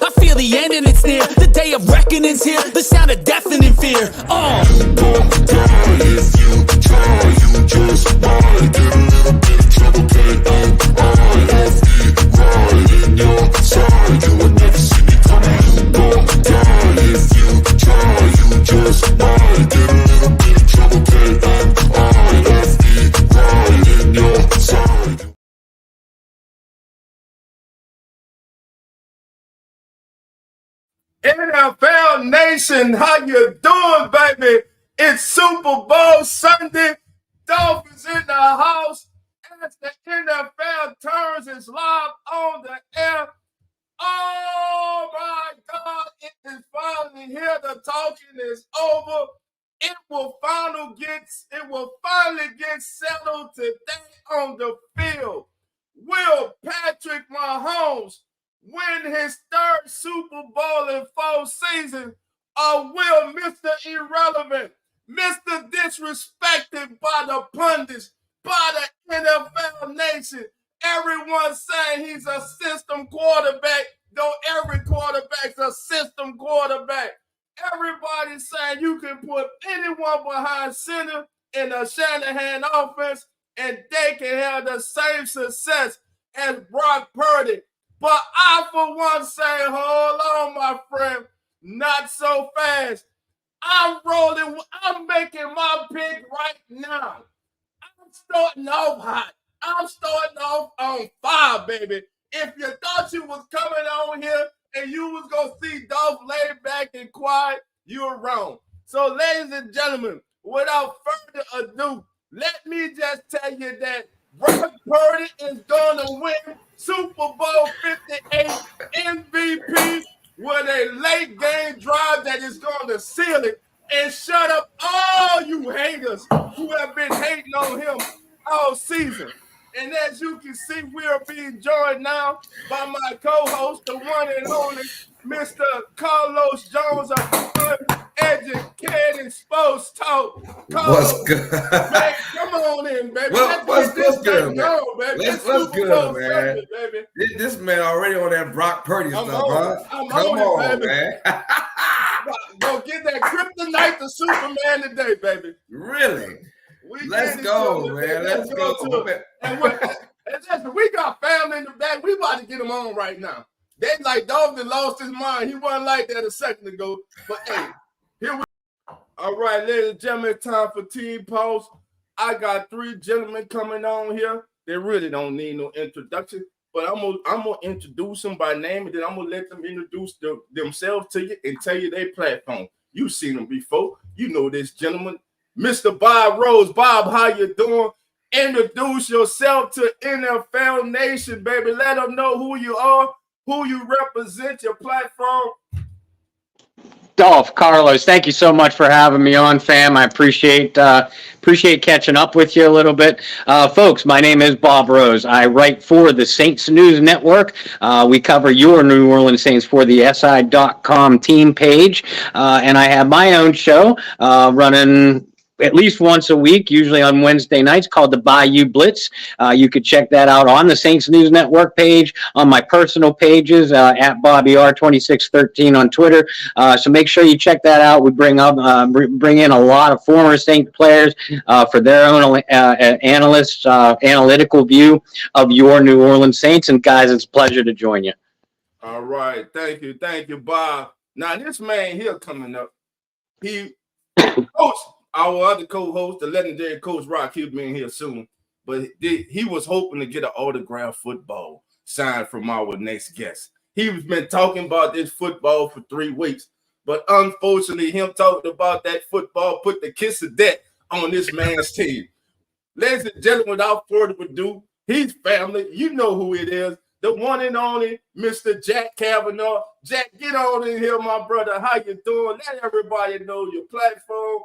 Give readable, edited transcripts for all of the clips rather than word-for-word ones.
I feel the end and it's near. The day of reckoning's here. The sound of deafening fear. You won't die if you try. You just might get a little bit of trouble. K-O-I-F-E, right in your side. You would never see me coming. You won't die if you try. You just might get a little bit of trouble. K-O-I-F-E, right in your side. NFL Nation, how you doing, baby? It's Super Bowl Sunday. Dolph is in the house as the NFL turns its live on the air. Oh my God, it is finally here. The talking is over. It will finally get settled today on the field. Will Patrick Mahomes win his third Super Bowl in 4 seasons, or will Mr. Irrelevant, Mr. Disrespected by the pundits, by the NFL Nation, everyone saying he's a system quarterback, though every quarterback's a system quarterback. Everybody saying you can put anyone behind center in a Shanahan offense and they can have the same success as Brock Purdy. But I, for one, say, hold on, my friend, not so fast. I'm making my pick right now. I'm starting off hot. I'm starting off on fire, baby. If you thought you was coming on here and you was going to see Dolph laid back and quiet, you were wrong. So, ladies and gentlemen, without further ado, let me just tell you that Brock Purdy is going to win Super Bowl 58 MVP with a late game drive that is going to seal it and shut up all you haters who have been hating on him all season. And as you can see, we are being joined now by my co-host, the one and only Mr. Carlos Jones of Good Educated Sports Talk. Carlos, what's good? Man, come on in, baby. What's good, man? Baby. What's good, man? Sunday, baby. This man already on that Brock Purdy stuff, huh? Come on, baby. Man. Go get that kryptonite to Superman today, baby. Really? Let's go, man. Let's go. And listen, we got family in the back. We about to get him on right now. They like Dolphin lost his mind. He wasn't like that a second ago. But hey, here we go. All right, ladies and gentlemen, it's time for Team Post. I got 3 gentlemen coming on here. They really don't need no introduction. But I'm gonna introduce them by name, and then I'm gonna let them introduce themselves to you and tell you their platform. You've seen them before. You know this gentleman, Mr. Bob Rose. Bob, how you doing? Introduce yourself to NFL Nation, baby. Let them know who you are, who you represent, your platform. Dolph, Carlos, thank you so much for having me on, fam. I appreciate catching up with you a little bit. Folks, my name is Bob Rose. I write for the Saints News Network. We cover your New Orleans Saints for the SI.com team page. And I have my own show running at least once a week, usually on Wednesday nights, called the Bayou Blitz. You could check that out on the Saints News Network page, on my personal pages, at BobbyR2613 on Twitter. So make sure you check that out. We bring in a lot of former Saints players for their own analytical view of your New Orleans Saints. And guys, it's a pleasure to join you. All right. Thank you, Bob. Now, this man here coming up, Coach, our other co-host, the legendary Coach Rock, he'll be in here soon. But he was hoping to get an autographed football signed from our next guest. He's been talking about this football for 3 weeks. But unfortunately, him talking about that football put the kiss of death on this man's team. Ladies and gentlemen, without further ado, he's family. You know who it is. The one and only Mr. Jack Kavanaugh. Jack, get on in here, my brother. How you doing? Let everybody know your platform.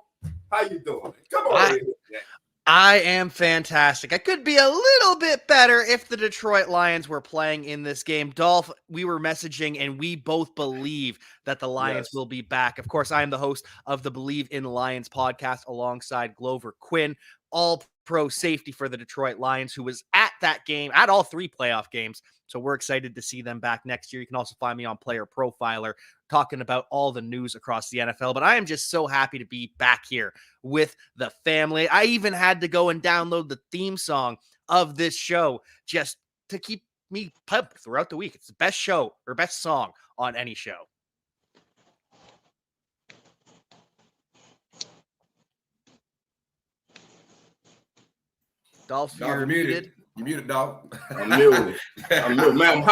How you doing? Come on. I am fantastic. I could be a little bit better if the Detroit Lions were playing in this game. Dolph, we were messaging, and we both believe that the Lions will be back. Of course, I am the host of the Believe in Lions podcast alongside Glover Quinn, all pro safety for the Detroit Lions, who was at that game, at all 3 playoff games. So we're excited to see them back next year. You can also find me on Player Profiler talking about all the news across the NFL. But I am just so happy to be back here with the family. I even had to go and download the theme song of this show just to keep me pumped throughout the week. It's the best show or best song on any show. Dolph, you're muted. You muted, dog. I'm muted. I'm muted. Man,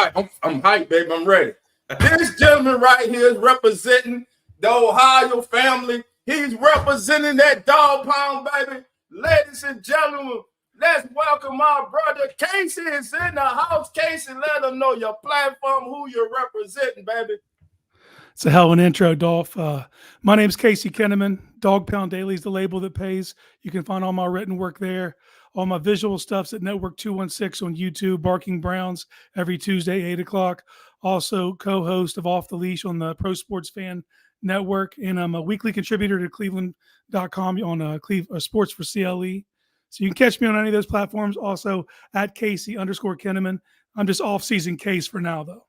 I'm hyped, baby. I'm ready. This gentleman right here is representing the Ohio family. He's representing that dog pound, baby. Ladies and gentlemen, let's welcome our brother Casey is in the house. Casey, let them know your platform, who you're representing, baby. It's a hell of an intro, Dolph. My name's Casey Kenneman. Dog Pound Daily is the label that pays. You can find all my written work there. All my visual stuff's at Network 216 on YouTube, Barking Browns every Tuesday, 8 o'clock. Also co-host of Off the Leash on the Pro Sports Fan Network. And I'm a weekly contributor to Cleveland.com on Sports for CLE. So you can catch me on any of those platforms. Also at Casey_Kenneman. I'm just off-season Case for now, though.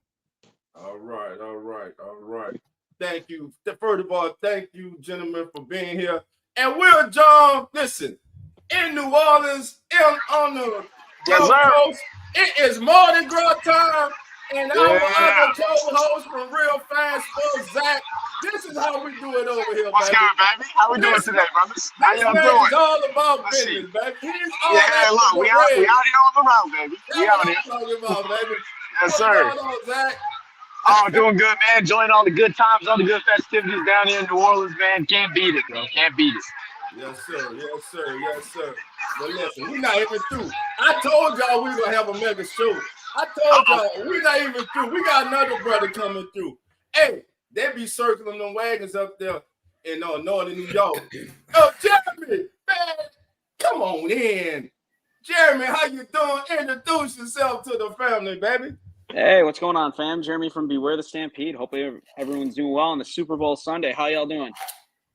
All right. Thank you. First of all, thank you, gentlemen, for being here. And we're John, listen, in New Orleans, on the Gulf Coast. It is Mardi Gras time, and our other co-host from Real Fast Sports, Zach. This is how we do it over here, What's baby. good, baby? How we doing today, brothers? How y'all doing? It's all about business, baby. He's all look, we out here on the road, baby. We out here. Talking about, baby. Yes, sir. What's going on, Zach? Oh, doing good, man. Enjoying all the good times, all the good festivities down here in New Orleans, man. Can't beat it, bro. Can't beat it. Yes, sir. But listen, we're not even through. I told y'all we were going to have a mega show. I told y'all we're not even through. We got another brother coming through. Hey, they be circling them wagons up there in northern New York. Oh, Jeremy, man, come on in. Jeremy, how you doing? Introduce yourself to the family, baby. Hey, what's going on, fam? Jeremy from Beware the Stampede. Hopefully everyone's doing well on the Super Bowl Sunday. How y'all doing?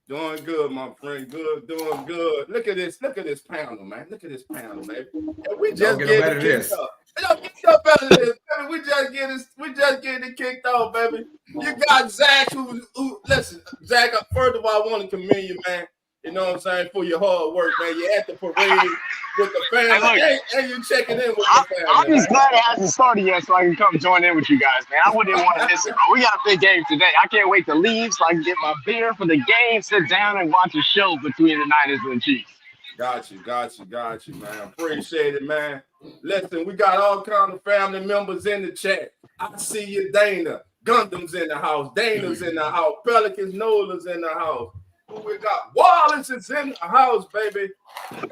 Doing good, my friend. Doing good. Look at this panel, man. Look at this panel, baby. And we just getting kicked off. Get up out of this, baby. We just getting it kicked off, baby. You got Zach, who listen, Zach. First of all, I want to commend you, man. You know what I'm saying, for your hard work, man. You're at the parade with the family, and you checking in with the family. I'm just glad it hasn't started yet, so I can come join in with you guys, man. I wouldn't want to miss it, bro. We got a big game today. I can't wait to leave so I can get my beer for the game, sit down, and watch a show between the Niners and the Chiefs. Got you, man. Appreciate it, man. Listen, we got all kind of family members in the chat. I see you, Dana. Gundam's in the house. Dana's in the house. Pelicans Nola's in the house. Who we got? Wallace is in the house, baby.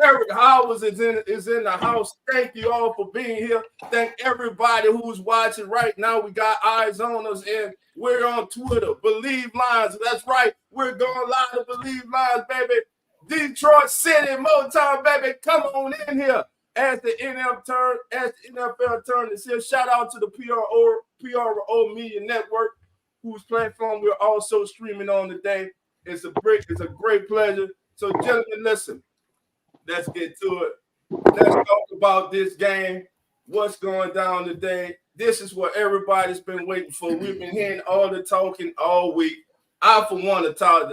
Eric Howard is in the house. Thank you all for being here. Thank everybody who's watching right now. We got eyes on us, and we're on Twitter. Believe Lions. That's right. We're going live to Believe Lions, baby. Detroit City, Motown, baby. Come on in here. As the NFL turn this here. Shout out to the PRO Media Network, whose platform we're also streaming on today. It's a great pleasure. So, gentlemen, listen. Let's get to it. Let's talk about this game. What's going down today? This is what everybody's been waiting for. We've been hearing all the talking all week. I, for one,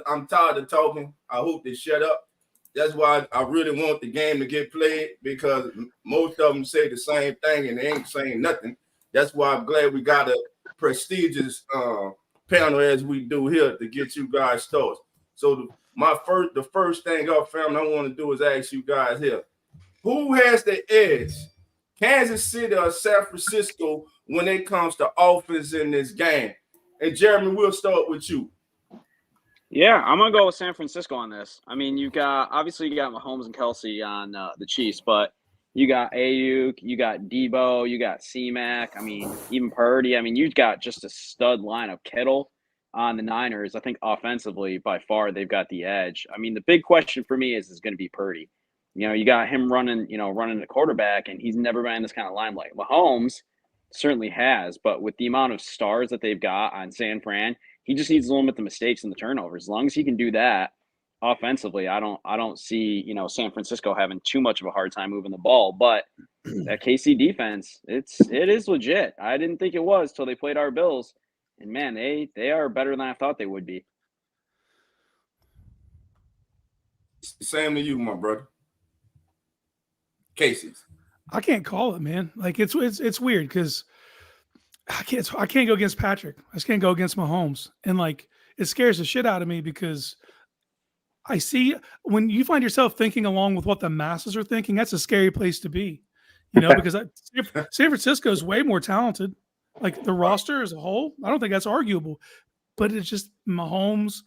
I'm tired of talking. I hope they shut up. That's why I really want the game to get played, because most of them say the same thing and they ain't saying nothing. That's why I'm glad we got a prestigious panel as we do here to get you guys started. So the first thing up, family, I want to do is ask you guys here, who has the edge, Kansas City or San Francisco, when it comes to offense in this game? And Jeremy, we'll start with you. Yeah, I'm going to go with San Francisco on this. I mean, you got Mahomes and Kelsey on the Chiefs, but you got Ayuk, you got Debo, you got C-Mac. I mean, even Purdy. I mean, you've got just a stud line of Kittle on the Niners. I think offensively, by far, they've got the edge. I mean, the big question for me is going to be Purdy. You know, you got him running the quarterback, and he's never been in this kind of limelight. Mahomes certainly has, but with the amount of stars that they've got on San Fran, he just needs to limit the mistakes and the turnovers. As long as he can do that, offensively, I don't see, San Francisco having too much of a hard time moving the ball. But that KC defense, it is legit. I didn't think it was till they played our Bills, and man, they are better than I thought they would be. Same to you, my brother. Casey's. I can't call it, man. Like it's weird because I can't go against Patrick. I just can't go against Mahomes, and like it scares the shit out of me because I see when you find yourself thinking along with what the masses are thinking, that's a scary place to be, because San Francisco is way more talented. Like the roster as a whole, I don't think that's arguable, but it's just Mahomes,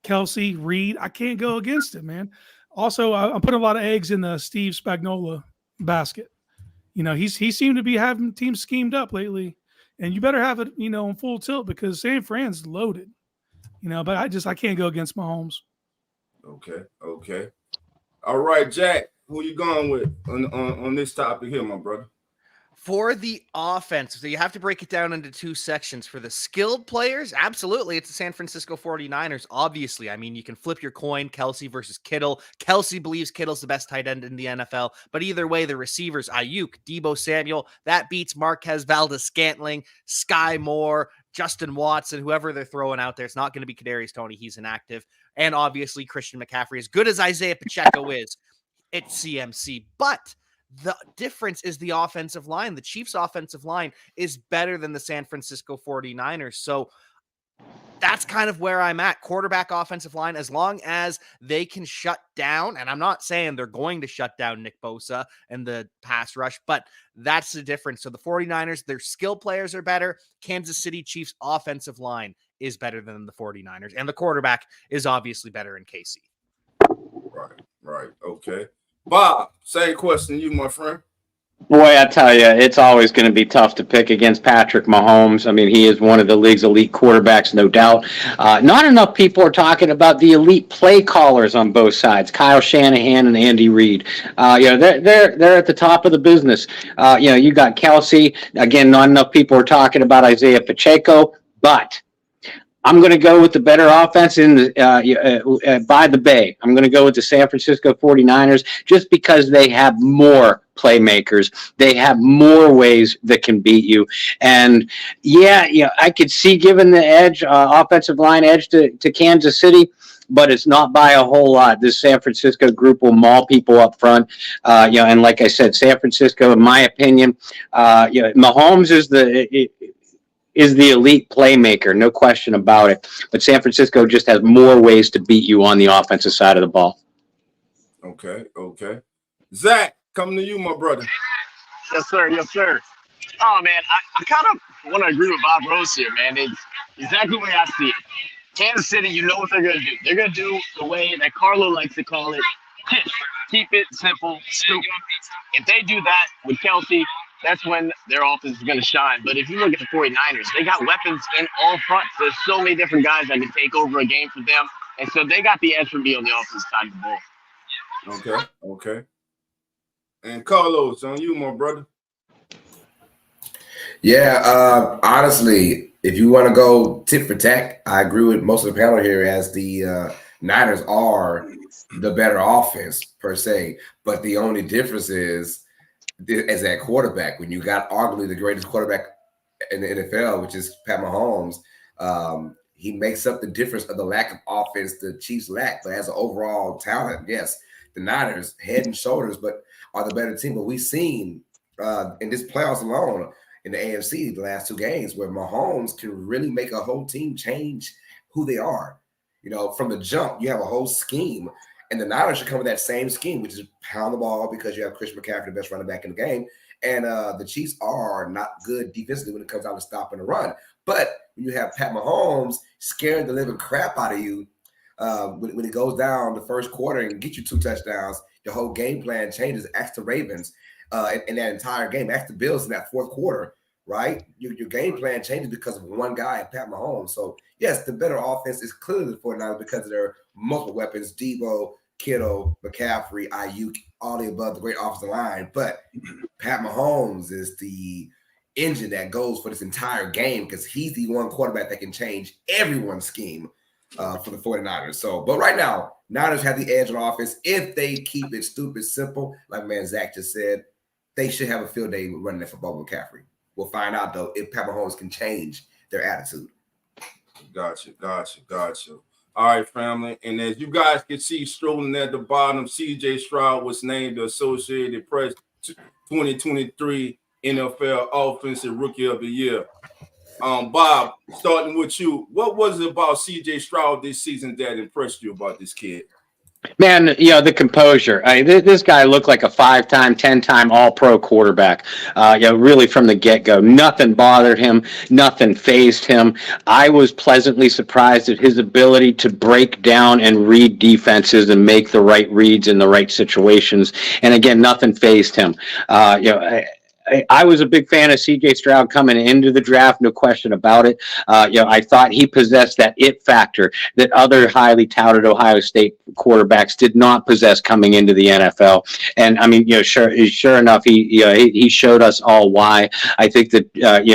Kelsey, Reed. I can't go against it, man. Also, I'm putting a lot of eggs in the Steve Spagnuolo basket. He seemed to be having teams schemed up lately, and you better have it, on full tilt because San Fran's loaded. But I can't go against Mahomes. Okay. All right, Jack, who you going with on this topic here, my brother? For the offense, so you have to break it down into two sections. For the skilled players, absolutely, it's the San Francisco 49ers, obviously. I mean, you can flip your coin, Kelsey versus Kittle. Kelsey believes Kittle's the best tight end in the NFL, but either way, the receivers, Ayuk, Deebo Samuel, that beats Marquez Valdes-Scantling, Sky Moore, Justin Watson, whoever they're throwing out there. It's not going to be Kadarius Toney. He's inactive. And obviously, Christian McCaffrey, as good as Isaiah Pacheco is, it's CMC. But the difference is the offensive line. The Chiefs' offensive line is better than the San Francisco 49ers. So that's kind of where I'm at. Quarterback, offensive line, as long as they can shut down, and I'm not saying they're going to shut down Nick Bosa and the pass rush, but that's the difference. So the 49ers, their skill players are better. Kansas City Chiefs' offensive line is better than the 49ers, and the quarterback is obviously better in KC. Right. Okay. Bob, same question to you, my friend. Boy, I tell you, it's always going to be tough to pick against Patrick Mahomes. I mean, he is one of the league's elite quarterbacks, no doubt. Not enough people are talking about the elite play callers on both sides, Kyle Shanahan and Andy Reid. They're at the top of the business. You got Kelsey. Again, not enough people are talking about Isaiah Pacheco, but I'm going to go with the better offense by the Bay. I'm going to go with the San Francisco 49ers just because they have more playmakers. They have more ways that can beat you. And, I could see giving the edge, offensive line edge to Kansas City, but it's not by a whole lot. This San Francisco group will maul people up front. And like I said, San Francisco, in my opinion, Mahomes is the elite playmaker, no question about it. But San Francisco just has more ways to beat you on the offensive side of the ball. Okay. Zach, coming to you, my brother. Yes, sir. Oh, man, I kind of want to agree with Bob Rose here, man. It's exactly the way I see it. Kansas City, you know what they're going to do. They're going to do the way that Carlo likes to call it, keep it simple, stupid. If they do that with Kelsey, that's when their offense is going to shine. But if you look at the 49ers, they got weapons in all fronts. There's so many different guys that can take over a game for them. And so they got the edge for me on the offensive side of the ball. Okay. And Carlos, on you, my brother. Yeah, honestly, if you want to go tit for tat, I agree with most of the panel here as the Niners are the better offense per se. But the only difference is as that quarterback, when you got arguably the greatest quarterback in the NFL, which is Pat Mahomes, he makes up the difference of the lack of offense the Chiefs lack. But as an overall talent, yes, the Niners head and shoulders, but are the better team. But we've seen in this playoffs alone in the AFC the last two games where Mahomes can really make a whole team change who they are. From the jump, you have a whole scheme. And the Niners should come with that same scheme, which is pound the ball because you have Christian McCaffrey, the best running back in the game. And the Chiefs are not good defensively when it comes down to stopping the run. But when you have Pat Mahomes scaring the living crap out of you when it goes down the first quarter and get you 2 touchdowns, your whole game plan changes. Ask the Ravens in that entire game. Ask the Bills in that fourth quarter, right? Your game plan changes because of one guy, Pat Mahomes. So, yes, the better offense is clearly the 49ers because of their multiple weapons, Deebo, Kittle, McCaffrey, Ayuk, all the above, the great offensive line. But Pat Mahomes is the engine that goes for this entire game because he's the one quarterback that can change everyone's scheme. for the 49ers. So, but right now, Niners have the edge on offense. If they keep it stupid simple, like man Zach just said, they should have a field day running it for Bubba McCaffrey. We'll find out though if Pat Mahomes can change their attitude. Gotcha. All right, family. And as you guys can see, strolling at the bottom, CJ Stroud was named the Associated Press 2023 NFL Offensive Rookie of the Year. Bob, starting with you, what was it about CJ Stroud this season that impressed you about this kid? Man, the composure. This guy looked like a 5-time, 10-time All-Pro quarterback. Really from the get-go, nothing bothered him, nothing fazed him. I was pleasantly surprised at his ability to break down and read defenses and make the right reads in the right situations. And again, nothing fazed him. I was a big fan of CJ Stroud coming into the draft, no question about it. I thought he possessed that it factor that other highly touted Ohio State quarterbacks did not possess coming into the NFL. And I mean, sure enough, he showed us all why. I think that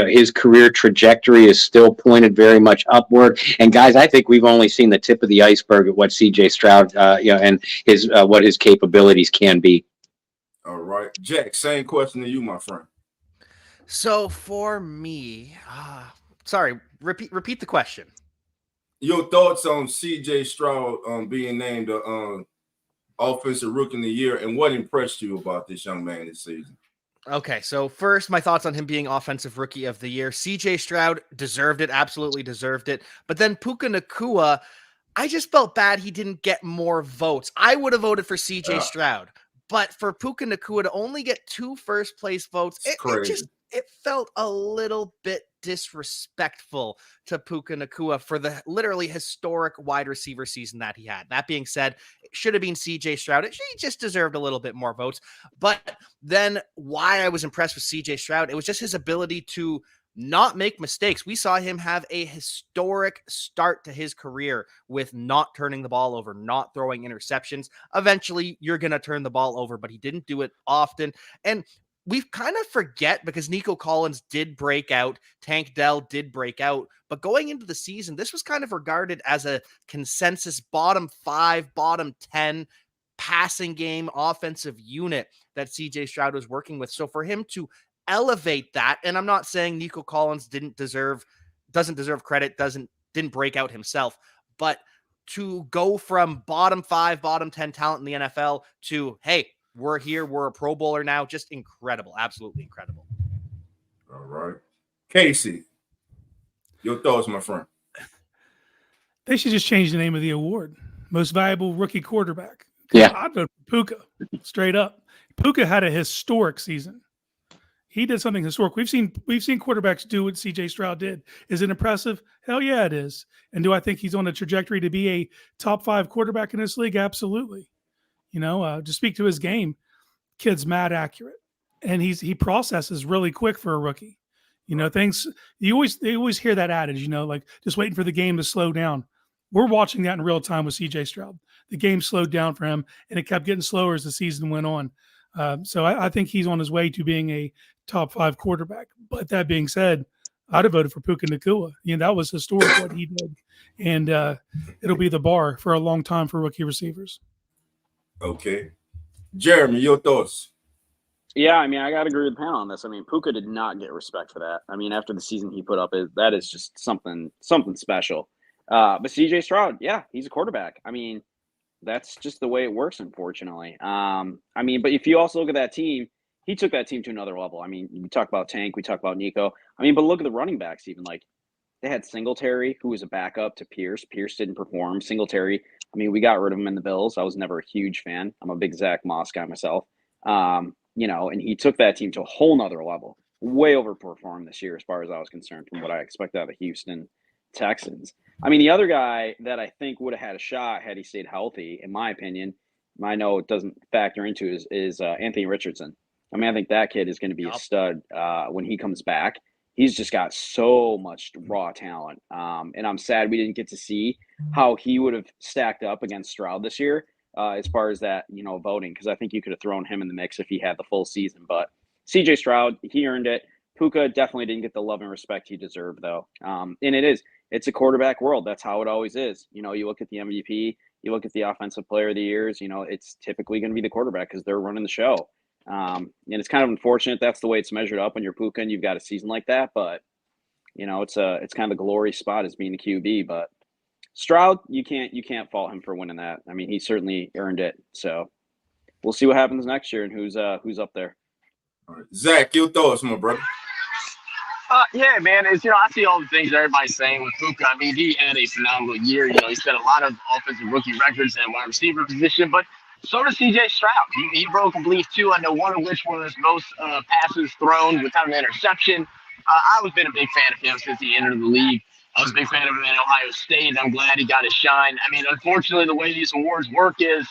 his career trajectory is still pointed very much upward. And guys, I think we've only seen the tip of the iceberg at what CJ Stroud, and his what his capabilities can be. All right, Jack, same question to you, my friend. So for me, sorry, repeat the question. Your thoughts on CJ Stroud being named the Offensive Rookie of the Year, and what impressed you about this young man this season? Okay, so first, my thoughts on him being Offensive Rookie of the Year. CJ Stroud deserved it, absolutely deserved it. But then Puka Nacua, I just felt bad he didn't get more votes. I would have voted for CJ Stroud. But for Puka Nacua to only get 2 first-place votes, it felt a little bit disrespectful to Puka Nacua for the literally historic wide receiver season that he had. That being said, it should have been CJ Stroud. He just deserved a little bit more votes. But then why I was impressed with CJ Stroud, it was just his ability to not make mistakes. We saw him have a historic start to his career with not turning the ball over, not throwing interceptions. Eventually, you're going to turn the ball over, but he didn't do it often. And we kind of forget because Nico Collins did break out, Tank Dell did break out, but going into the season, this was kind of regarded as a consensus bottom 5, bottom 10 passing game offensive unit that CJ Stroud was working with. So for him to elevate that, and I'm not saying Nico Collins doesn't deserve credit, didn't break out himself, but to go from bottom 5, bottom 10 talent in the NFL to, hey, we're here, we're a Pro Bowler now, just incredible, absolutely incredible. All right. Casey, your thoughts, my friend? They should just change the name of the award. Most Valuable Rookie Quarterback. Yeah. I'd vote for Puka, straight up. Puka had a historic season. He did something historic. We've seen quarterbacks do what CJ Stroud did. Is it impressive? Hell yeah, it is. And do I think he's on a trajectory to be a top 5 quarterback in this league? Absolutely. To speak to his game, kid's mad accurate, and he processes really quick for a rookie. Things they always hear that adage, like just waiting for the game to slow down. We're watching that in real time with CJ Stroud. The game slowed down for him, and it kept getting slower as the season went on. So I think he's on his way to being a top 5 quarterback. But that being said, I'd have voted for Puka Nacua. That was historic what he did. And it'll be the bar for a long time for rookie receivers. Okay. Jeremy, your thoughts? Yeah, I got to agree with the panel on this. Puka did not get respect for that. After the season he put up, that is just something special. But CJ Stroud, yeah, he's a quarterback. That's just the way it works, unfortunately. But if you also look at that team, he took that team to another level. We talk about Tank, we talk about Nico. But look at the running backs even. They had Singletary, who was a backup to Pierce. Pierce didn't perform. Singletary, we got rid of him in the Bills. I was never a huge fan. I'm a big Zach Moss guy myself. And he took that team to a whole nother level. Way overperformed this year as far as I was concerned from what I expected out of the Houston Texans. The other guy that I think would have had a shot had he stayed healthy, in my opinion, I know it doesn't factor into is Anthony Richardson. I think that kid is going to be a stud when he comes back. He's just got so much raw talent. And I'm sad we didn't get to see how he would have stacked up against Stroud this year as far as that, voting, because I think you could have thrown him in the mix if he had the full season. But CJ Stroud, he earned it. Puka definitely didn't get the love and respect he deserved, though. And it's a quarterback world. That's how it always is. You know, you look at the MVP, you look at the offensive player of the years, you know, it's typically going to be the quarterback because they're running the show. And it's kind of unfortunate that's the way it's measured up when you're Puka and you've got a season like that. But, you know, it's kind of the glory spot as being the QB. But Stroud, you can't fault him for winning that. I mean, he certainly earned it. So we'll see what happens next year and who's up there. All right. Zach, your thoughts, my brother. Yeah, man. It's, you know, I see all the things everybody's saying with Puka. I mean, he had a phenomenal year. You know, he set a lot of offensive rookie records at wide receiver position, but so does C.J. Stroud. He broke, I believe, 2. I know one of which was most passes thrown without an interception. I've been a big fan of him since he entered the league. I was a big fan of him at Ohio State, and I'm glad he got his shine. I mean, unfortunately, the way these awards work is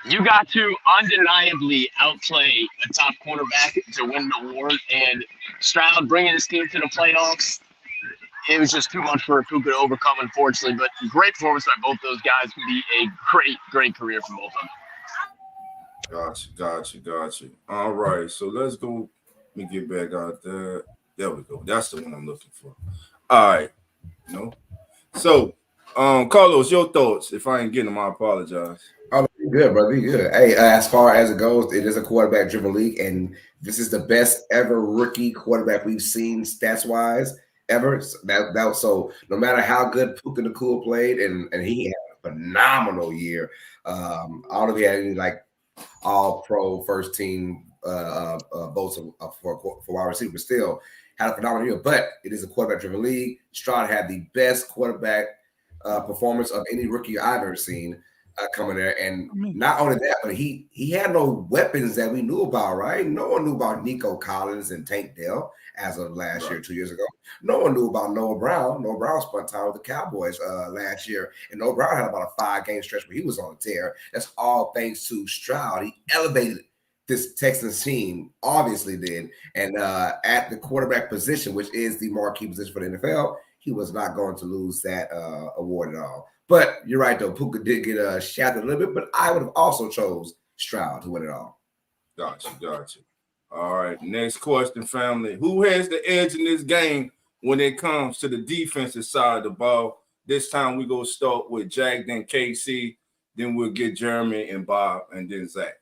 you got to undeniably outplay a top quarterback to win an award, and Stroud bringing his team to the playoffs, it was just too much for Puka to overcome, unfortunately. But great performance by both those guys. Would be a great career for both of them. Gotcha. All right, so let's go. Let me get back out there. There we go. That's the one I'm looking for. All right. No. So, Carlos, your thoughts. If I ain't getting them, I apologize. Oh, you're good, brother. You're good. Hey, as far as it goes, it is a quarterback-driven league, and this is the best ever rookie quarterback we've seen stats-wise ever. So no matter how good Puka Nacua played, and he had a phenomenal year. I don't know if he had any like all-pro first-team votes for wide receiver, but still had a phenomenal year. But it is a quarterback-driven league. Stroud had the best quarterback performance of any rookie I've ever seen coming there. And not only that, but he had no weapons that we knew about, right? No one knew about Nico Collins and Tank Dell as of last year, 2 years ago. No one knew about Noah Brown. Noah Brown spent time with the Cowboys last year, and Noah Brown had about a 5-game stretch where he was on a tear. That's all thanks to Stroud. He elevated this Texans team, obviously did. And at the quarterback position, which is the marquee position for the NFL, he was not going to lose that award at all. But you're right, though. Puka did get shafted a little bit, but I would have also chose Stroud to win it all. Gotcha. All right, next question, family. Who has the edge in this game when it comes to the defensive side of the ball? This time we go start with Jack, then KC, then we'll get Jeremy and Bob, and then Zach.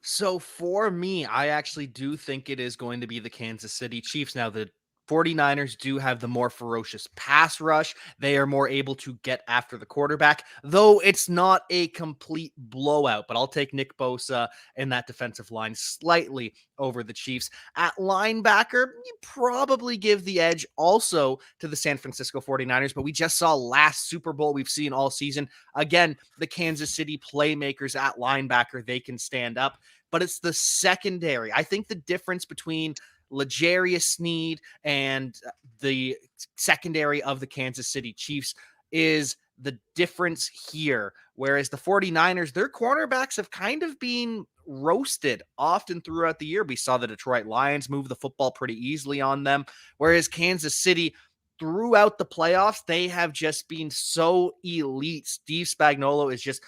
So for me, I actually do think it is going to be the Kansas City Chiefs. Now, the 49ers do have the more ferocious pass rush. They are more able to get after the quarterback, though it's not a complete blowout. But I'll take Nick Bosa and that defensive line slightly over the Chiefs. At linebacker, you probably give the edge also to the San Francisco 49ers, but we just saw last Super Bowl we've seen all season. Again, the Kansas City playmakers at linebacker, they can stand up, but it's the secondary. I think the difference between L'Jarius Sneed and the secondary of the Kansas City Chiefs is the difference here. Whereas the 49ers, their cornerbacks have kind of been roasted often throughout the year. We saw the Detroit Lions move the football pretty easily on them. Whereas Kansas City, throughout the playoffs, they have just been so elite. Steve Spagnuolo is just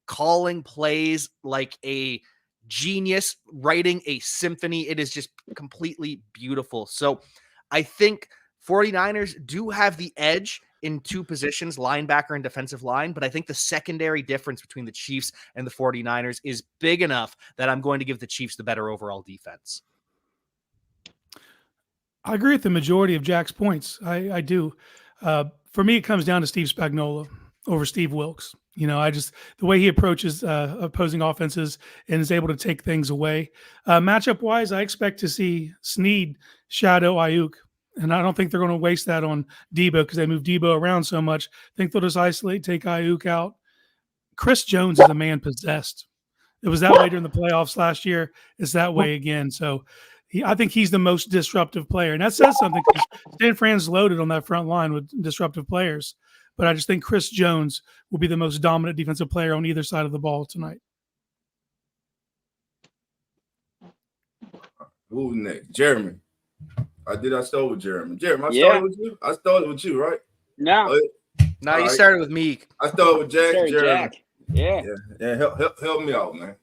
calling plays like a genius, writing a symphony. It is just completely beautiful. So I think 49ers do have the edge in two positions, linebacker and defensive line, but I think the secondary difference between the Chiefs and the 49ers is big enough that I'm going to give the Chiefs the better overall defense. I agree with the majority of Jack's points. I do. For me, it comes down to Steve Spagnuolo over Steve Wilks. You know, the way he approaches opposing offenses and is able to take things away. Matchup wise, I expect to see Sneed shadow Ayuk, and I don't think they're going to waste that on Debo because they move Debo around so much. I think they'll just isolate, take Ayuk out. Chris Jones is a man possessed. It was that way during the playoffs last year. It's that way again. So I think he's the most disruptive player, and that says something because San Fran's loaded on that front line with disruptive players. But I just think Chris Jones will be the most dominant defensive player on either side of the ball tonight. Who's next? Jeremy. I start with Jeremy. Jeremy, I started with you? I started with you, right? No. No, you started with me. I started with Jack. Sorry, Jeremy. Jack. Yeah. Help me out, man.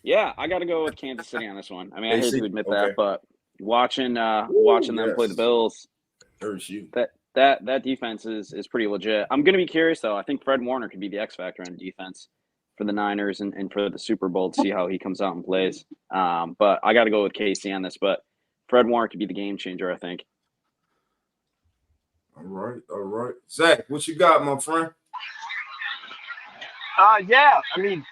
Yeah, I got to go with Kansas City on this one. I mean, I hate to admit that, but Watching them play the Bills, Hurts you. that defense is pretty legit. I'm going to be curious, though. I think Fred Warner could be the X factor on defense for the Niners and for the Super Bowl to see how he comes out and plays. But I got to go with Casey on this. But Fred Warner could be the game changer, I think. All right. Zach, what you got, my friend? Yeah. I mean,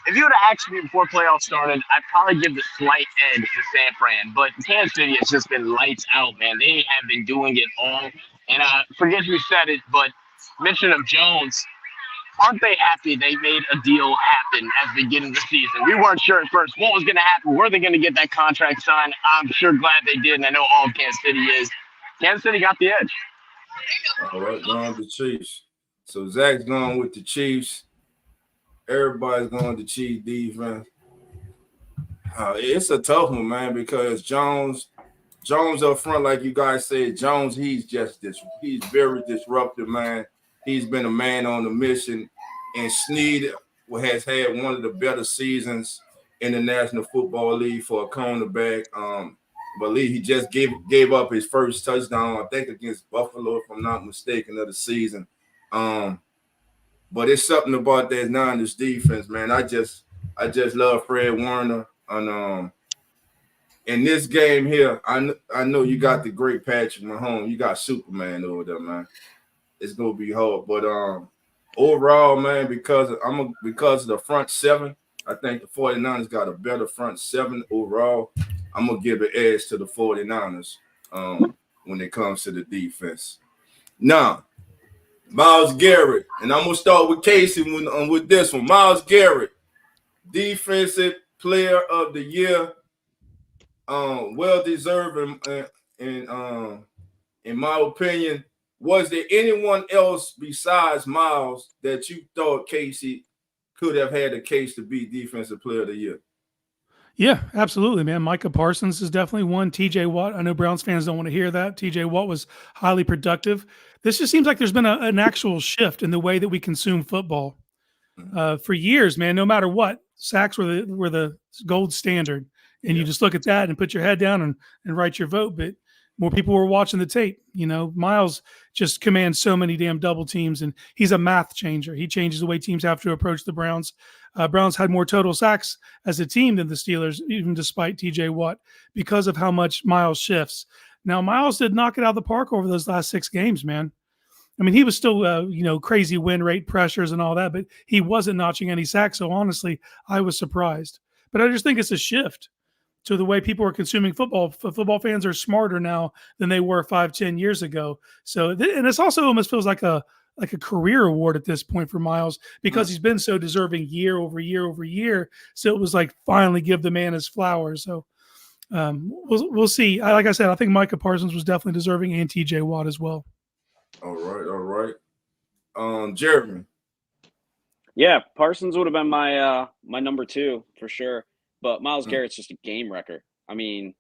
if you would have asked me before playoffs started, I'd probably give the slight edge to San Fran. But Kansas City has just been lights out, man. They have been doing it all. And forget who said it, but mention of Jones. Aren't they happy they made a deal happen as they get into the season? We weren't sure at first what was going to happen. Were they going to get that contract signed? I'm sure glad they did, and I know all of Kansas City is. Kansas City got the edge. All right, going with the Chiefs. So Zach's going with the Chiefs. Everybody's going with the Chiefs defense. It's a tough one, man, because Jones up front, like you guys said, Jones, he's very disruptive, man. He's been a man on a mission, and Snead has had one of the better seasons in the National Football League for a cornerback. But he just gave up his first touchdown, I think, against Buffalo, if I'm not mistaken, of the season. But it's something about that Niners defense, man. I just love Fred Warner. And in this game here, I know you got the great Patrick Mahomes. You got Superman over there, man. It's gonna be hard, but overall, man, because of the front seven, I think the 49ers got a better front seven overall. I'm gonna give an edge to the 49ers when it comes to the defense. Now, Myles Garrett, and I'm gonna start with Casey with this one. Myles Garrett, Defensive Player of the Year, well deserved, and in my opinion. Was there anyone else besides Myles that you thought Casey could have had a case to be Defensive Player of the Year? Yeah, absolutely, man. Micah Parsons is definitely one. TJ Watt, I know Browns fans don't want to hear that. TJ Watt was highly productive. This just seems like there's been an actual shift in the way that we consume football. For years, man, no matter what, sacks were the gold standard. And you just look at that and put your head down and write your vote. But more people were watching the tape. You know, Myles just commands so many damn double teams, and he's a math changer. He changes the way teams have to approach the Browns. Browns had more total sacks as a team than the Steelers, even despite TJ Watt, because of how much Myles shifts. Now, Myles did knock it out of the park over those last 6 games, man. I mean, he was still, crazy win rate pressures and all that, but he wasn't notching any sacks. So honestly, I was surprised. But I just think it's a shift to the way people are consuming football. Football fans are smarter now than they were 5-10 years ago. So, and it's also almost feels like a career award at this point for Myles, because he's been so deserving year over year over year. So it was like, finally give the man his flowers. So we'll see. Like I said, I think Micah Parsons was definitely deserving, and TJ Watt as well. All right. Jeremy. Yeah, Parsons would have been my number 2 for sure. But Myles Garrett's just a game wrecker. I mean,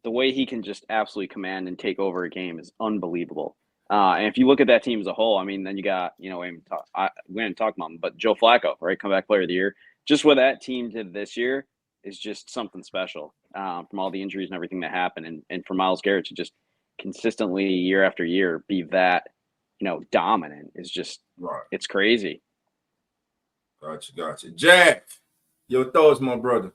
the way he can just absolutely command and take over a game is unbelievable. And if you look at that team as a whole, I mean, then you got, we didn't talk about him, but Joe Flacco, right? Comeback player of the year. Just what that team did this year is just something special from all the injuries and everything that happened. And for Myles Garrett to just consistently year after year be that, dominant is just, It's crazy. Gotcha. Jack, your thoughts, my brother?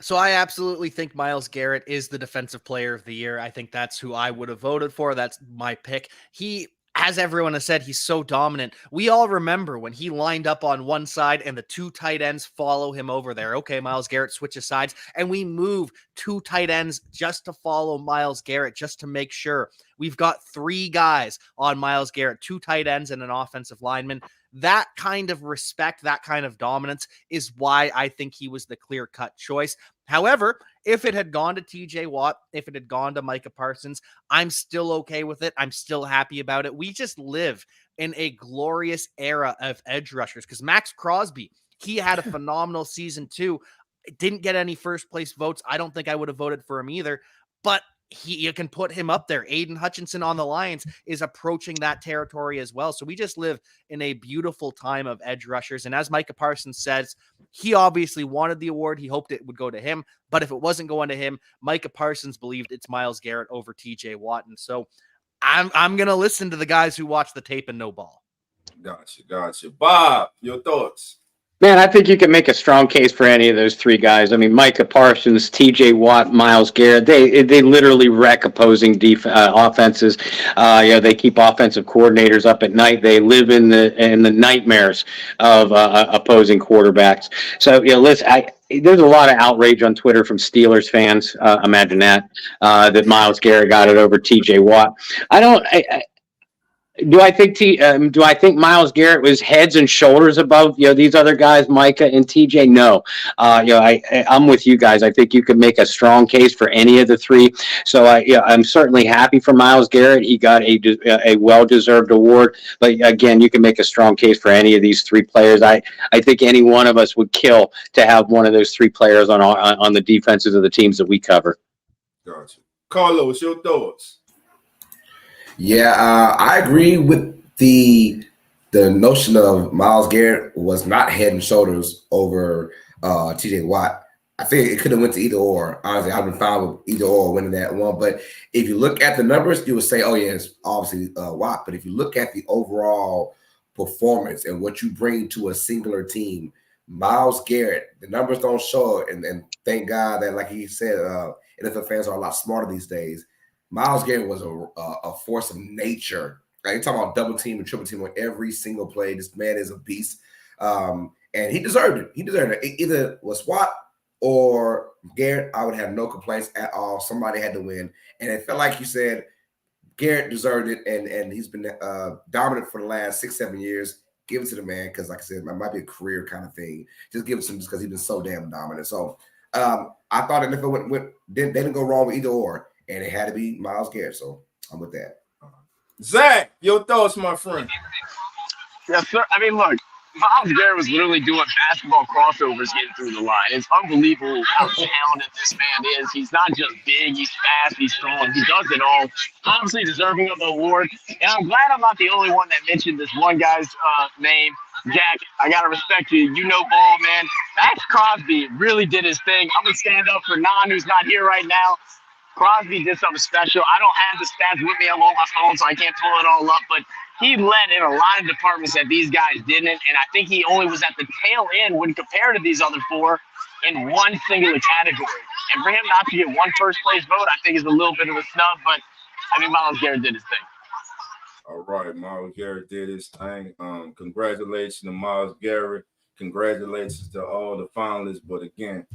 So I absolutely think Myles Garrett is the Defensive Player of the Year. I think that's who I would have voted for. That's my pick. He, as everyone has said, he's so dominant. We all remember when he lined up on one side and the 2 tight ends follow him over there. Okay, Myles Garrett switches sides, and we move 2 tight ends just to follow Myles Garrett, just to make sure. We've got 3 guys on Myles Garrett, 2 tight ends and an offensive lineman. That kind of respect, that kind of dominance is why I think he was the clear-cut choice. However, if it had gone to TJ Watt, if it had gone to Micah Parsons, I'm still okay with it. I'm still happy about it. We just live in a glorious era of edge rushers, because Max Crosby, he had a phenomenal season too. Didn't get any first place votes. I don't think I would have voted for him either, but you can put him up there. Aiden Hutchinson on the Lions is approaching that territory as well. So we just live in a beautiful time of edge rushers. And as Micah Parsons says, he obviously wanted the award. He hoped it would go to him. But if it wasn't going to him, Micah Parsons believed it's Myles Garrett over TJ Watt. And so I'm going to listen to the guys who watch the tape and know ball. Gotcha. Bob, your thoughts? Man, I think you can make a strong case for any of those three guys. I mean, Micah Parsons, TJ Watt, Myles Garrett, they literally wreck opposing offenses. They keep offensive coordinators up at night. They live in the nightmares of opposing quarterbacks. So, listen, there's a lot of outrage on Twitter from Steelers fans. Imagine that Myles Garrett got it over TJ Watt. Do I think Myles Garrett was heads and shoulders above these other guys, Micah and TJ? No. I'm with you guys. I think you could make a strong case for any of the three. So I'm certainly happy for Myles Garrett. He got a well-deserved award. But again, you can make a strong case for any of these three players. I think any one of us would kill to have one of those three players on the defenses of the teams that we cover. Gotcha. Carlos, your thoughts? Yeah, I agree with the notion of Myles Garrett was not head and shoulders over TJ Watt. I think it could have went to either or. Honestly, I've been fine with either or winning that one. But if you look at the numbers, you would say, oh, yeah, it's obviously Watt. But if you look at the overall performance and what you bring to a singular team, Myles Garrett, the numbers don't show it. And thank God that, like he said, NFL fans are a lot smarter these days. Myles Garrett was a force of nature. Right? You're talking about double team and triple team on every single play. This man is a beast. And he deserved it. It either was Watt or Garrett. I would have no complaints at all. Somebody had to win. And it felt like you said Garrett deserved it. And he's been dominant for the last 6-7 years. Give it to the man because, like I said, it might be a career kind of thing. Just give it to him just because he's been so damn dominant. So I thought that if it they didn't go wrong with either or. And it had to be Myles Garrett, so I'm with that. Zach, your thoughts, my friend? Yes, sir. I mean, look, Myles Garrett was literally doing basketball crossovers getting through the line. It's unbelievable how talented this man is. He's not just big, he's fast, he's strong. He does it all. Obviously deserving of the award. And I'm glad I'm not the only one that mentioned this one guy's name. Jack, I got to respect you. You know ball, man. Max Crosby really did his thing. I'm going to stand up for Nan, who's not here right now. Crosby did something special. I don't have the stats with me. I'm on my phone, so I can't pull it all up. But he led in a lot of departments that these guys didn't. And I think he only was at the tail end when compared to these other four in one singular category. And for him not to get one first-place vote, I think is a little bit of a snub. But I think Myles Garrett did his thing. All right, Myles Garrett did his thing. Congratulations to Myles Garrett. Congratulations to all the finalists. But again,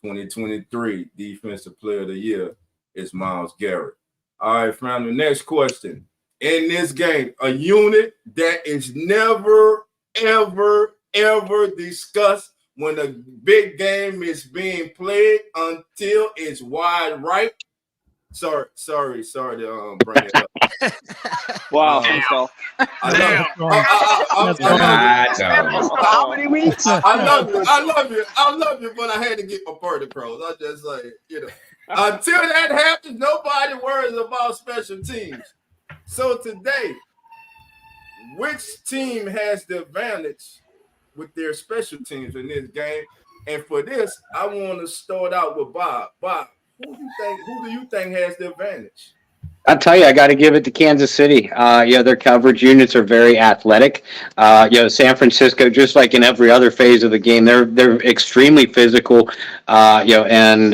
2023 Defensive Player of the Year is Myles Garrett. All right, family, next question. In this game, a unit that is never, ever, ever discussed when a big game is being played until it's wide right. Sorry to bring it up. Wow, How many weeks? I love you, but I had to get my part across. I just like, until that happens, nobody worries about special teams. So today, which team has the advantage with their special teams in this game? And for this, I want to start out with Bob. Bob, who do you think has the advantage? I'll tell you, I got to give it to Kansas City. Their coverage units are very athletic. San Francisco, just like in every other phase of the game, they're extremely physical. And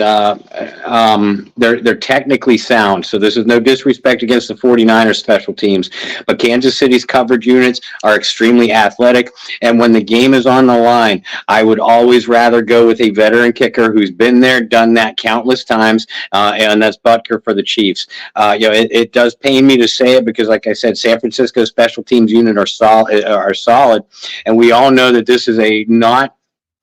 they're technically sound. So this is no disrespect against the 49ers special teams, but Kansas City's coverage units are extremely athletic. And when the game is on the line, I would always rather go with a veteran kicker who's been there, done that countless times, and that's Butker for the Chiefs. It does pain me to say it because, like I said, San Francisco special teams unit are solid, and we all know that this is a not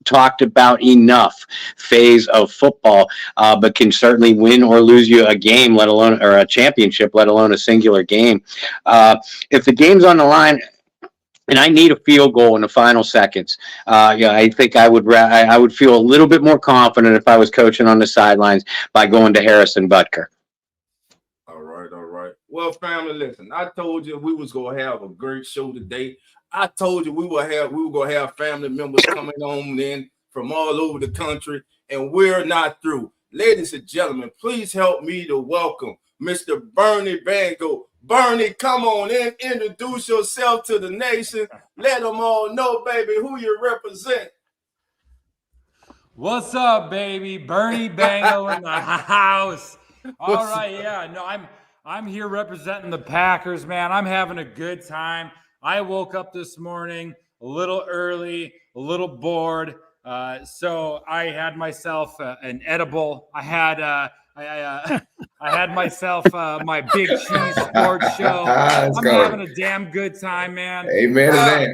talked about enough phase of football, but can certainly win or lose you a game, let alone or a championship, let alone a singular game. If the game's on the line and I need a field goal in the final seconds, I think I would feel a little bit more confident if I was coaching on the sidelines by going to Harrison Butker. Well, family, listen. I told you we was gonna have a great show today. I told you we were gonna have family members coming on in from all over the country, and we're not through. Ladies and gentlemen, please help me to welcome Mr. Bernie Bango. Bernie, come on in, introduce yourself to the nation. Let them all know, baby, who you represent. What's up, baby? Bernie Bango in the house. All right, yeah. No, I'm here representing the Packers, man. I'm having a good time. I woke up this morning a little early, a little bored. So I had myself an edible. I had myself my Big Cheese Sports Show. I'm having a damn good time, man. Amen to that.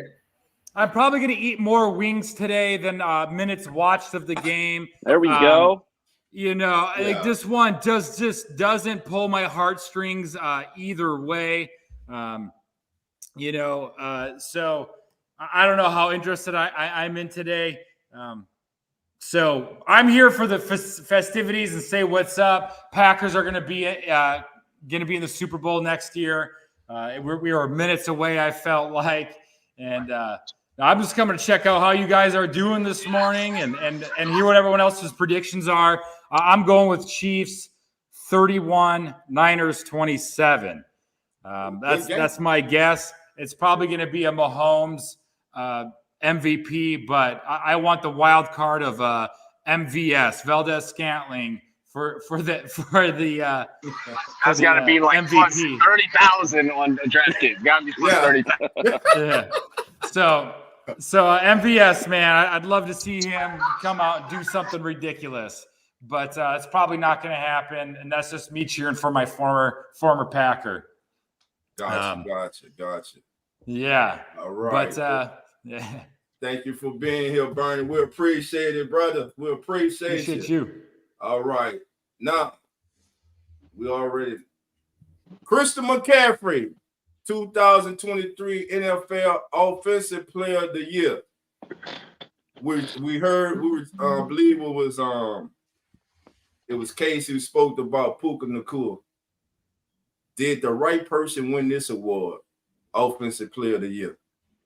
I'm probably going to eat more wings today than minutes watched of the game. There we go. You know, like this one just doesn't pull my heartstrings either way. You know, so I don't know how interested I'm in today. So I'm here for the festivities and say what's up. Packers are going to be in the Super Bowl next year. We are minutes away, I felt like, and I'm just coming to check out how you guys are doing this morning and hear what everyone else's predictions are. I'm going with Chiefs 31, Niners 27. That's my guess. It's probably going to be a Mahomes MVP, but I want the wild card of MVS, Valdez Scantling, for the That's got to be like MVP. plus 30,000 on the DraftKings. Got to be plus 30,000. Yeah. So MVS, man, I'd love to see him come out and do something ridiculous, but it's probably not going to happen. And that's just me cheering for my former Packer. Gotcha. Yeah. All right. But yeah. Thank you for being here, Bernie. We appreciate it, brother. We appreciate you. All right. Now, we already Christian McCaffrey, 2023 NFL Offensive Player of the Year. We heard, believe it was Casey who spoke about Puka Nacua. Did the right person win this award, Offensive Player of the Year?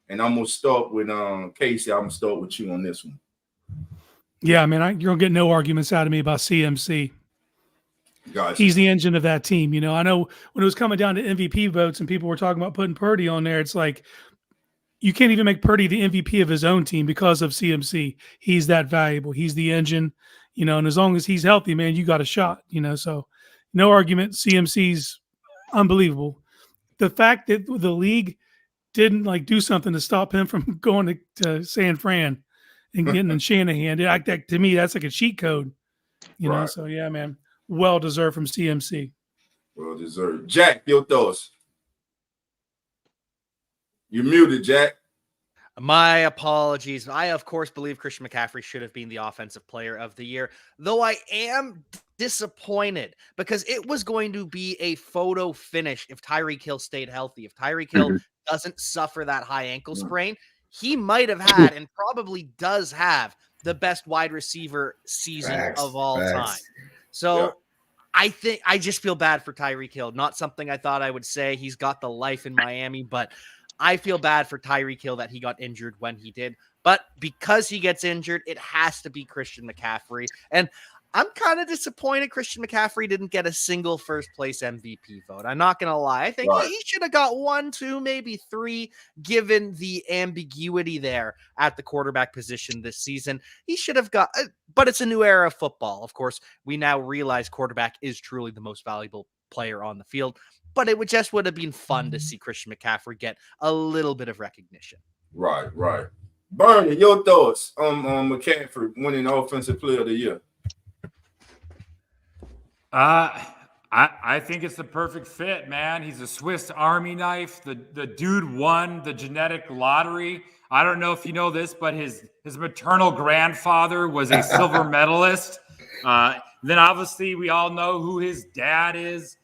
And I'm gonna start with Casey. I'm gonna start with you on this one. Yeah, I mean, you're gonna get no arguments out of me about CMC. Gotcha. He's the engine of that team. You know, I know when it was coming down to MVP votes and people were talking about putting Purdy on there, it's like you can't even make Purdy the MVP of his own team because of CMC. He's that valuable. He's the engine, you know, and as long as he's healthy, man, you got a shot, you know. So no argument. CMC's unbelievable. The fact that the league didn't like do something to stop him from going to San Fran and getting in Shanahan. To me, that's like a cheat code, you know? So yeah, man, well deserved from CMC. Well deserved. Jack, your thoughts? You're muted, Jack. My apologies. I, of course, believe Christian McCaffrey should have been the Offensive Player of the Year, though I am disappointed because it was going to be a photo finish if Tyreek Hill stayed healthy. If Tyreek Hill doesn't suffer that high ankle sprain, he might have had and probably does have the best wide receiver season of all time. So I just feel bad for Tyreek Hill. Not something I thought I would say. He's got the life in Miami, but I feel bad for Tyreek Hill that he got injured when he did. But because he gets injured, it has to be Christian McCaffrey. And I'm kind of disappointed Christian McCaffrey didn't get a single first place MVP vote. I'm not going to lie. I think he should have got 1, 2, maybe 3, given the ambiguity there at the quarterback position this season. He should have got, but it's a new era of football. Of course, we now realize quarterback is truly the most valuable player on the field, but it would have been fun to see Christian McCaffrey get a little bit of recognition. Right. Bernie, your thoughts on McCaffrey winning Offensive Player of the Year? I think it's the perfect fit, man. He's a Swiss Army knife. The dude won the genetic lottery. I don't know if you know this, but his maternal grandfather was a silver medalist. Then obviously we all know who his dad is.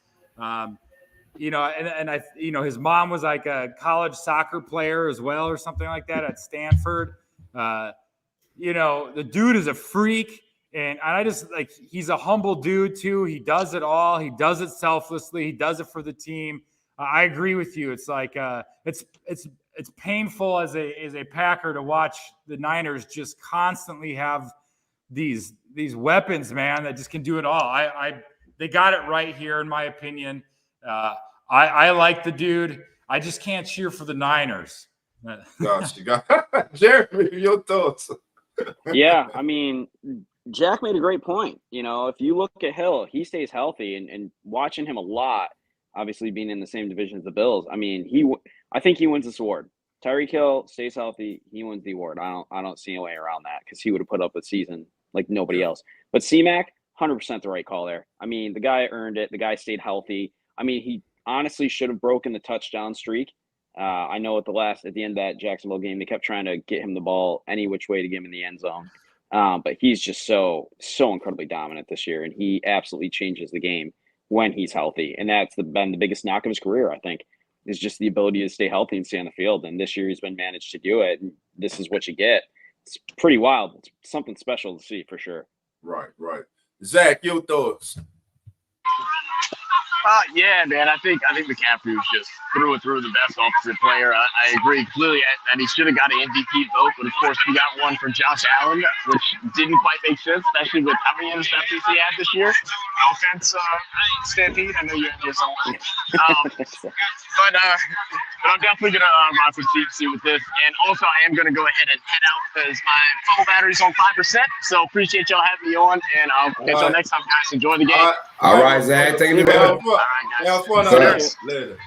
You know, and I, you know, his mom was like a college soccer player as well, or something like that at Stanford. You know, the dude is a freak. And I just like, he's a humble dude too. He does it all. He does it selflessly. He does it for the team. I agree with you. It's like it's painful as a Packer to watch the Niners just constantly have these weapons, man, that just can do it all. They got it right here, in my opinion. I like the dude. I just can't cheer for the Niners. Gotcha. Jeremy, your thoughts? Yeah, I mean, Jack made a great point. You know, if you look at Hill, he stays healthy, and watching him a lot, obviously being in the same division as the Bills. I mean, I think he wins this award. Tyreek Hill stays healthy, he wins the award. I don't see a way around that, because he would have put up a season like nobody else. But C-Mac, 100% the right call there. I mean, the guy earned it. The guy stayed healthy. I mean, he honestly should have broken the touchdown streak. I know at the end of that Jacksonville game, they kept trying to get him the ball any which way to get him in the end zone. But he's just so incredibly dominant this year, and he absolutely changes the game when he's healthy. And that's been the biggest knock of his career, I think, is just the ability to stay healthy and stay on the field. And this year he's been managed to do it. And this is what you get. It's pretty wild. It's something special to see for sure. Right. Zach, your thoughts? Yeah, man. I think McCaffrey was just through and through the best offensive player. I agree clearly that he should have got an MVP vote, but of course we got one for Josh Allen, which didn't quite make sense, especially with how many interceptions he had this year. No offense, Stampede. I know you're in here somewhere. But I'm definitely gonna ride for CFC with this, and also I am gonna go ahead and head out because my phone battery's on 5%. So appreciate y'all having me on, and I'll catch y'all next time, guys. Enjoy the game. All right, Zach. Take it easy. Have fun out there. Later.